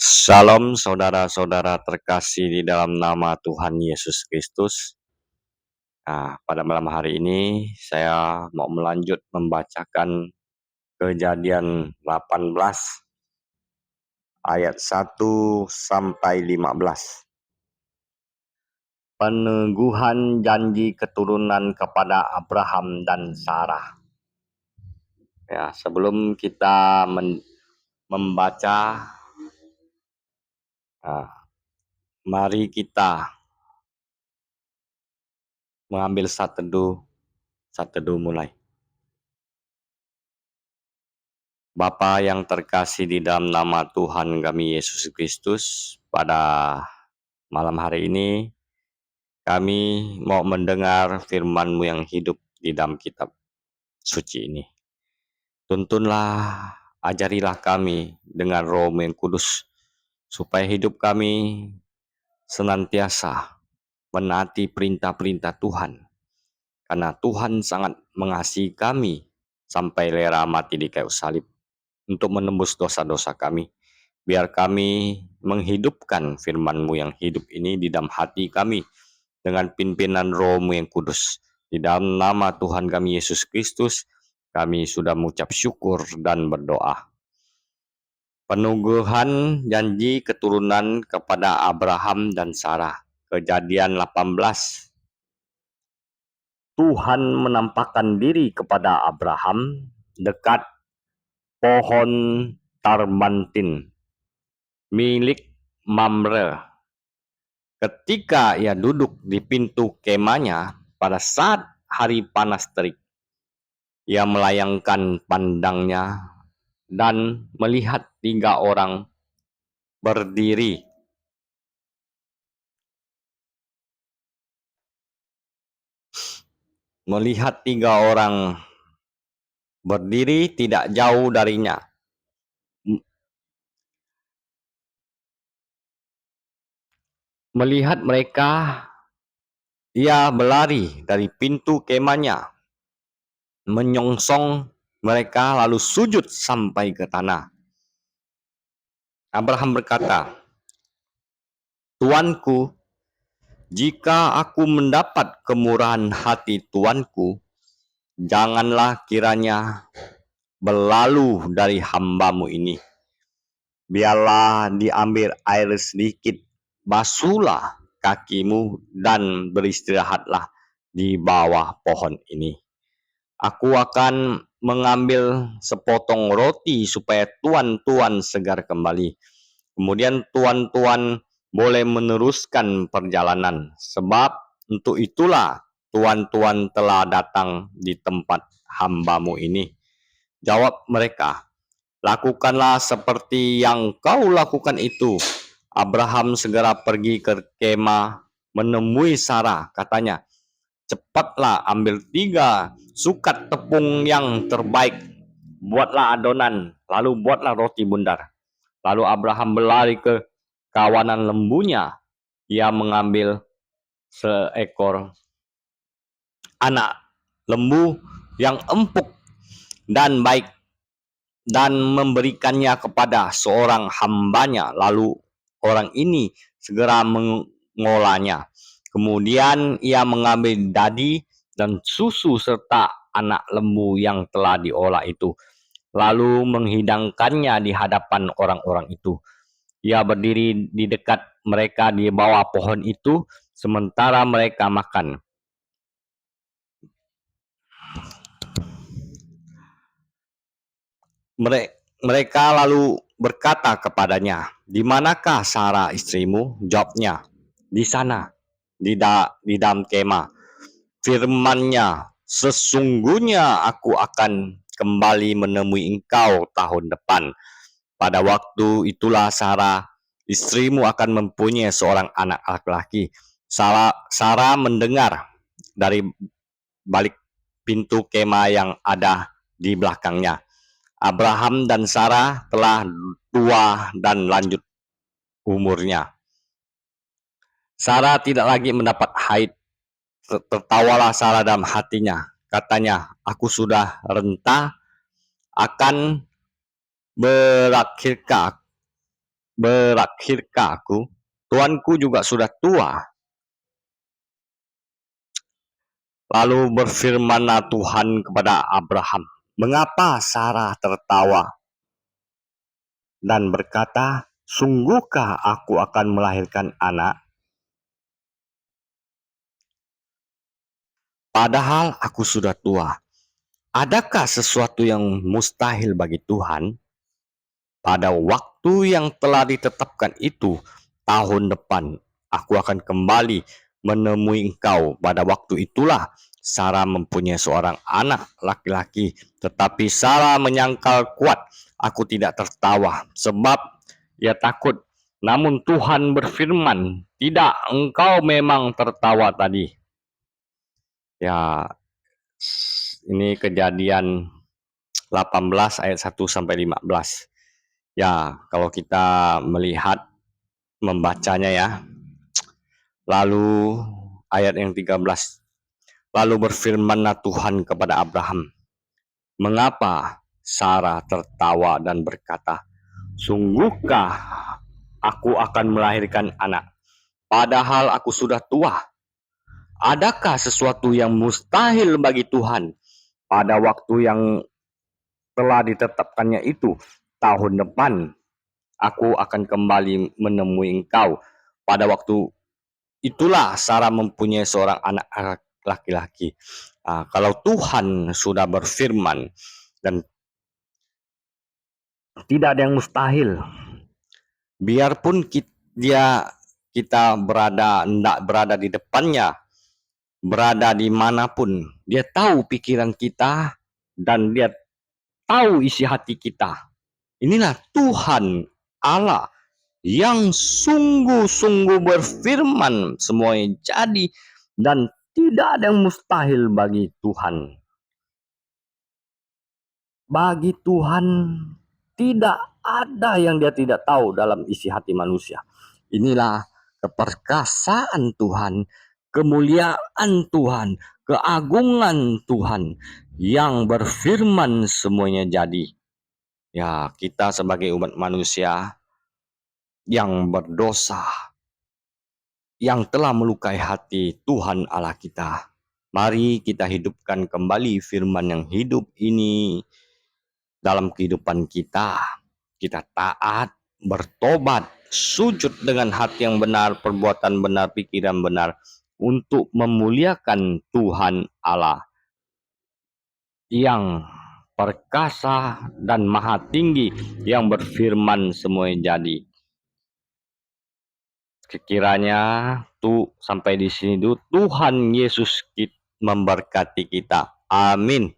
Salam saudara-saudara terkasih di dalam nama Tuhan Yesus Kristus. Nah, pada malam hari ini saya mau melanjut membacakan Kejadian 18 ayat 1 sampai 15. Peneguhan janji keturunan kepada Abraham dan Sarah. Ya, sebelum kita membaca, mari kita mengambil saat teduh mulai. Bapa yang terkasih di dalam nama Tuhan kami Yesus Kristus, pada malam hari ini kami mau mendengar firman-Mu yang hidup di dalam kitab suci ini. Tuntunlah, ajarilah kami dengan Roh-Mu yang kudus, supaya hidup kami senantiasa menaati perintah-perintah Tuhan. Karena Tuhan sangat mengasihi kami sampai rela mati di kayu salib untuk menembus dosa-dosa kami. Biar kami menghidupkan firman-Mu yang hidup ini di dalam hati kami dengan pimpinan Roh-Mu yang kudus. Di dalam nama Tuhan kami Yesus Kristus, kami sudah mengucap syukur dan berdoa. Peneguhan janji keturunan kepada Abraham dan Sarah. Kejadian 18. Tuhan menampakkan diri kepada Abraham dekat pohon tarbantin milik Mamre. Ketika ia duduk di pintu kemahnya pada saat hari panas terik, ia melayangkan pandangnya dan melihat 3 orang berdiri. Melihat 3 orang berdiri tidak jauh darinya. Melihat mereka, ia berlari dari pintu kemahnya, menyongsong mereka lalu sujud sampai ke tanah. Abraham berkata, "Tuanku, jika aku mendapat kemurahan hati Tuanku, janganlah kiranya berlalu dari hamba-Mu ini. Biarlah diambil air sedikit, basuhlah kakimu dan beristirahatlah di bawah pohon ini. Aku akan mengambil sepotong roti supaya tuan-tuan segar kembali. Kemudian tuan-tuan boleh meneruskan perjalanan, sebab untuk itulah tuan-tuan telah datang di tempat hamba-Mu ini." Jawab mereka, "Lakukanlah seperti yang kau lakukan itu." Abraham segera pergi ke kemah menemui Sarah. Katanya, "Cepatlah ambil 3 sukat tepung yang terbaik, buatlah adonan, lalu buatlah roti bundar." Lalu Abraham berlari ke kawanan lembunya. Ia mengambil seekor anak lembu yang empuk dan baik dan memberikannya kepada seorang hambanya. Lalu orang ini segera mengolahnya. Kemudian ia mengambil dadi dan susu serta anak lembu yang telah diolah itu, lalu menghidangkannya di hadapan orang-orang itu. Ia berdiri di dekat mereka di bawah pohon itu sementara mereka makan. Mereka lalu berkata kepadanya, "Di manakah Sarah istrimu?" Jawabnya, "Di sana, di dalam kemah." Firman-Nya, "Sesungguhnya aku akan kembali menemui engkau tahun depan. Pada waktu itulah Sarah istrimu akan mempunyai seorang anak laki-laki." Sarah mendengar dari balik pintu kemah yang ada di belakangnya. Abraham dan Sarah telah tua dan lanjut umurnya. Sarah tidak lagi mendapat haid. Tertawalah Sarah dalam hatinya. Katanya, "Aku sudah renta, akan berakhirkah berakhirkah aku? Tuanku juga sudah tua. Lalu berfirmanlah Tuhan kepada Abraham, mengapa Sarah tertawa dan berkata, sungguhkah aku akan melahirkan anak? Padahal aku sudah tua. Adakah sesuatu yang mustahil bagi Tuhan? Pada waktu yang telah ditetapkan itu, tahun depan, aku akan kembali menemui engkau. Pada waktu itulah Sarah mempunyai seorang anak laki-laki, tetapi Sarah menyangkal kuat. Aku tidak tertawa, sebab ia takut. Namun Tuhan berfirman, tidak, engkau memang tertawa tadi. Ya, ini Kejadian 18 ayat 1 sampai 15. Ya, kalau kita melihat membacanya ya. Lalu ayat yang 13. Lalu berfirmanlah Tuhan kepada Abraham, mengapa Sarah tertawa dan berkata, sungguhkah aku akan melahirkan anak, padahal aku sudah tua? Adakah sesuatu yang mustahil bagi Tuhan? Pada waktu yang telah ditetapkannya itu, tahun depan, aku akan kembali menemui engkau. Pada waktu itulah Sarah mempunyai seorang anak laki-laki. Kalau Tuhan sudah berfirman dan tidak ada yang mustahil, biarpun kita hendak berada di depannya, berada dimanapun, dia tahu pikiran kita dan dia tahu isi hati kita. Inilah Tuhan Allah yang sungguh-sungguh berfirman, semuanya jadi, dan tidak ada yang mustahil bagi Tuhan. Bagi Tuhan tidak ada yang dia tidak tahu dalam isi hati manusia. Inilah keperkasaan Tuhan, kemuliaan Tuhan, keagungan Tuhan yang berfirman semuanya jadi. Ya, kita sebagai umat manusia yang berdosa, yang telah melukai hati Tuhan Allah kita. Mari kita hidupkan kembali firman yang hidup ini dalam kehidupan kita. Kita taat, bertobat, sujud dengan hati yang benar, perbuatan benar, pikiran benar, untuk memuliakan Tuhan Allah yang perkasa dan maha tinggi, yang berfirman semuanya jadi. Sekiranya sampai di sini dulu, Tuhan Yesus memberkati kita. Amin.